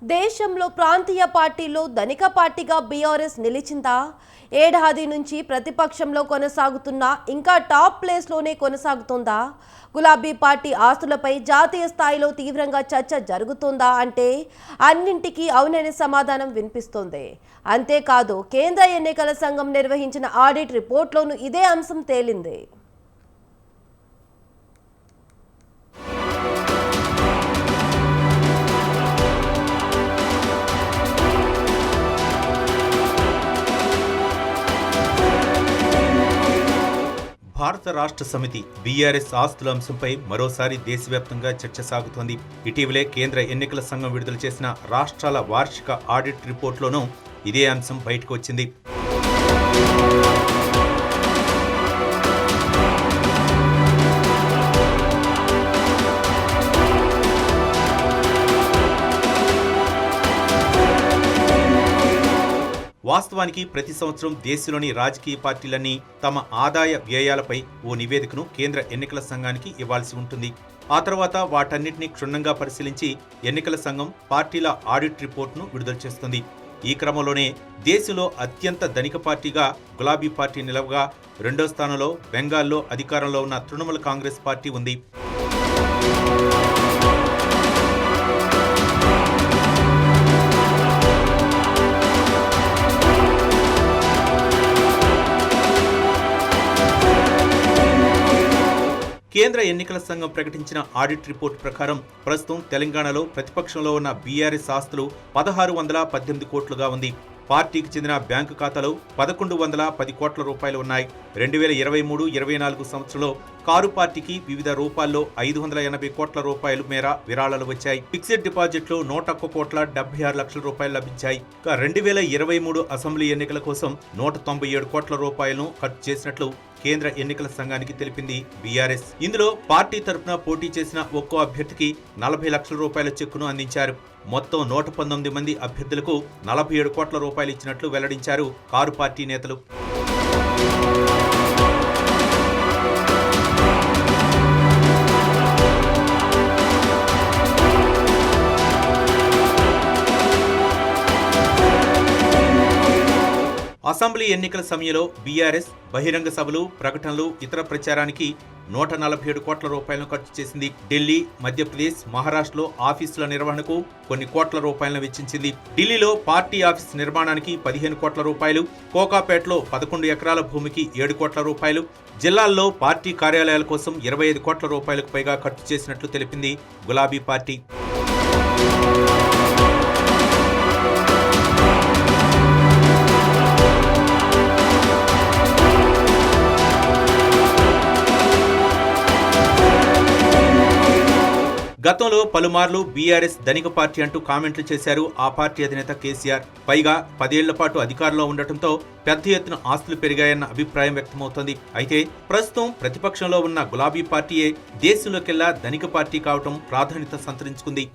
దేశంలో ప్రాంతీయ పార్టీలో ధనిక పార్టీగా బీఆర్ఎస్ నిలిచిందా? ఏడాది నుంచి ప్రతిపక్షంలో కొనసాగుతున్నా ఇంకా టాప్ ప్లేస్లోనే కొనసాగుతుందా? గులాబీ పార్టీ ఆస్తులపై జాతీయ స్థాయిలో తీవ్రంగా చర్చ జరుగుతుందా అంటే అన్నింటికీ అవుననే సమాధానం వినిపిస్తోంది. అంతేకాదు కేంద్ర ఎన్నికల సంఘం నిర్వహించిన ఆడిట్ రిపోర్ట్లోనూ ఇదే అంశం తేలింది. భారత రాష్ట్ర సమితి బీఆర్ఎస్ ఆస్తుల అంశంపై మరోసారి దేశవ్యాప్తంగా చర్చ సాగుతోంది. ఇటీవలే కేంద్ర ఎన్నికల సంఘం విడుదల చేసిన రాష్ట్రాల వార్షిక ఆడిట్ రిపోర్ట్లోనూ ఇదే అంశం బయటకు వచ్చింది. వాస్తవానికి ప్రతి సంవత్సరం దేశంలోని రాజకీయ పార్టీలన్నీ తమ ఆదాయ వ్యయాలపై ఓ నివేదికను కేంద్ర ఎన్నికల సంఘానికి ఇవ్వాల్సి ఉంటుంది. ఆ తర్వాత వాటన్నిటిని క్షుణ్ణంగా పరిశీలించి ఎన్నికల సంఘం పార్టీల ఆడిట్ రిపోర్టును విడుదల చేస్తుంది. ఈ క్రమంలోనే దేశంలో అత్యంత ధనిక పార్టీగా గులాబీ పార్టీ నిలవగా, రెండో స్థానంలో బెంగాల్లో అధికారంలో ఉన్న తృణమూల్ కాంగ్రెస్ పార్టీ ఉంది. కేంద్ర ఎన్నికల సంఘం ప్రకటించిన ఆడిట్ రిపోర్టు ప్రకారం ప్రస్తుతం తెలంగాణలో ప్రతిపక్షంలో ఉన్న బీఆర్ఎస్ ఆస్తులు 1618 కోట్లుగా ఉంది. పార్టీకి చెందిన బ్యాంకు ఖాతాలో 1110 కోట్ల రూపాయలు ఉన్నాయి. 2023-24 సంవత్సరంలో కారు పార్టీకి వివిధ రూపాల్లో 580 కోట్ల రూపాయల మేర విరాళాలు వచ్చాయి. ఫిక్స్డ్ డిపాజిట్లు 101 కోట్ల 76 లక్షల రూపాయలు లభించాయి. 2023 అసెంబ్లీ ఎన్నికల కోసం 197 కోట్ల రూపాయలను ఖర్చు చేసినట్లు కేంద్ర ఎన్నికల సంఘానికి తెలిపింది బీఆర్ఎస్. ఇందులో పార్టీ తరఫున పోటీ చేసిన ఒక్కో అభ్యర్థికి 40 లక్షల రూపాయల చెక్కును అందించారు. మొత్తం 119 మంది అభ్యర్థులకు 47 కోట్ల రూపాయలు ఇచ్చినట్లు వెల్లడించారు కారు పార్టీ నేతలు. అసెంబ్లీ ఎన్నికల సమయంలో బీఆర్ఎస్ బహిరంగ సభలు, ప్రకటనలు, ఇతర ప్రచారానికి 147 కోట్ల రూపాయలను ఖర్చు చేసింది. ఢిల్లీ, మధ్యప్రదేశ్, మహారాష్ట్రలో ఆఫీసుల నిర్వహణకు కొన్ని కోట్ల రూపాయలను వెచ్చించింది. ఢిల్లీలో పార్టీ ఆఫీస్ నిర్మాణానికి 15 కోట్ల రూపాయలు, కోకాపేటలో 11 ఎకరాల భూమికి 7 కోట్ల రూపాయలు, జిల్లాల్లో పార్టీ కార్యాలయాల కోసం 25 కోట్ల రూపాయలకు పైగా ఖర్చు చేసినట్లు తెలిపింది గులాబీ పార్టీ. గతంలో పలుమార్లు బీఆర్ఎస్ ధనిక పార్టీ అంటూ కామెంట్లు చేశారు ఆ పార్టీ అధినేత కేసీఆర్. పైగా 10 ఏళ్ల పాటు అధికారంలో ఉండటంతో పెద్ద ఎత్తున ఆస్తులు పెరిగాయన్న అభిప్రాయం వ్యక్తమవుతోంది. అయితే ప్రస్తుతం ప్రతిపక్షంలో ఉన్న గులాబీ పార్టీయే దేశంలోకెల్లా ధనిక పార్టీ కావటం ప్రాధాన్యత సంతరించుకుంది.